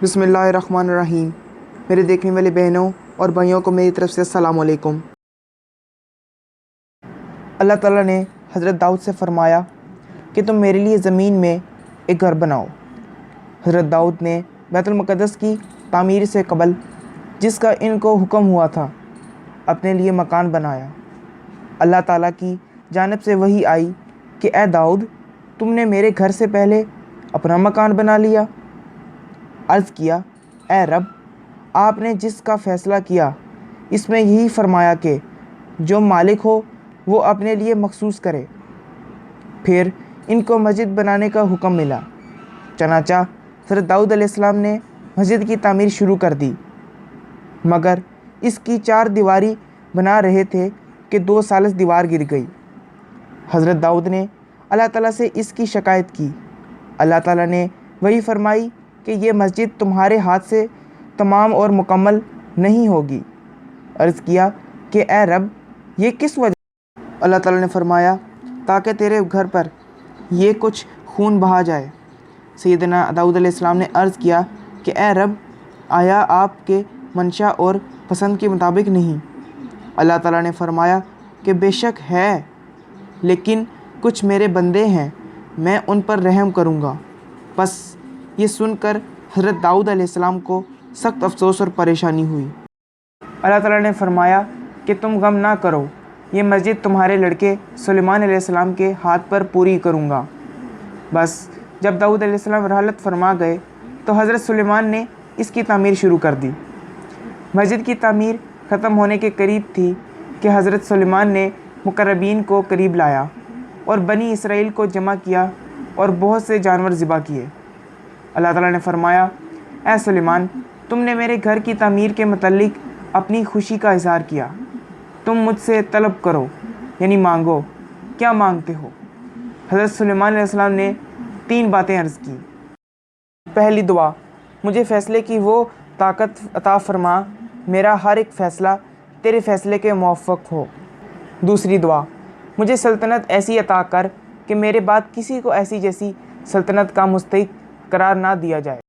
بسم اللہ الرحمن الرحیم۔ میرے دیکھنے والے بہنوں اور بھائیوں کو میری طرف سے السلام علیکم۔ اللہ تعالیٰ نے حضرت داؤد سے فرمایا کہ تم میرے لیے زمین میں ایک گھر بناؤ۔ حضرت داؤد نے بیت المقدس کی تعمیر سے قبل، جس کا ان کو حکم ہوا تھا، اپنے لیے مکان بنایا۔ اللہ تعالیٰ کی جانب سے وحی آئی کہ اے داؤد، تم نے میرے گھر سے پہلے اپنا مکان بنا لیا۔ عرض کیا، اے رب، آپ نے جس کا فیصلہ کیا اس میں یہی فرمایا کہ جو مالک ہو وہ اپنے لیے مخصوص کرے۔ پھر ان کو مسجد بنانے کا حکم ملا۔ چنانچہ حضرت داؤد علیہ السلام نے مسجد کی تعمیر شروع کر دی، مگر اس کی 4 دیواری بنا رہے تھے کہ 2 ثالث دیوار گر گئی۔ حضرت داؤد نے اللہ تعالیٰ سے اس کی شکایت کی۔ اللہ تعالیٰ نے وہی فرمائی کہ یہ مسجد تمہارے ہاتھ سے تمام اور مکمل نہیں ہوگی۔ عرض کیا کہ اے رب، یہ کس وجہ؟ اللہ تعالیٰ نے فرمایا، تاکہ تیرے گھر پر یہ کچھ خون بہا جائے۔ سیدنا داؤد علیہ السلام نے عرض کیا کہ اے رب، آیا آپ کے منشا اور پسند کے مطابق نہیں؟ اللہ تعالیٰ نے فرمایا کہ بے شک ہے، لیکن کچھ میرے بندے ہیں، میں ان پر رحم کروں گا۔ بس یہ سن کر حضرت داؤد علیہ السلام کو سخت افسوس اور پریشانی ہوئی۔ اللہ تعالیٰ نے فرمایا کہ تم غم نہ کرو، یہ مسجد تمہارے لڑکے سلیمان علیہ السلام کے ہاتھ پر پوری کروں گا۔ بس جب داؤد علیہ السلام رحلت فرما گئے تو حضرت سلیمان نے اس کی تعمیر شروع کر دی۔ مسجد کی تعمیر ختم ہونے کے قریب تھی کہ حضرت سلیمان نے مقربین کو قریب لایا اور بنی اسرائیل کو جمع کیا اور بہت سے جانور ذبح کیے۔ اللہ تعالیٰ نے فرمایا، اے سلیمان، تم نے میرے گھر کی تعمیر کے متعلق اپنی خوشی کا اظہار کیا۔ تم مجھ سے طلب کرو، یعنی مانگو، کیا مانگتے ہو؟ حضرت سلیمان علیہ السلام نے 3 باتیں عرض کی۔ پہلی دعا، مجھے فیصلے کی وہ طاقت عطا فرما، میرا ہر ایک فیصلہ تیرے فیصلے کے موافق ہو۔ دوسری دعا، مجھے سلطنت ایسی عطا کر کہ میرے بعد کسی کو ایسی جیسی سلطنت کا مستحق قرار نہ دیا جائے۔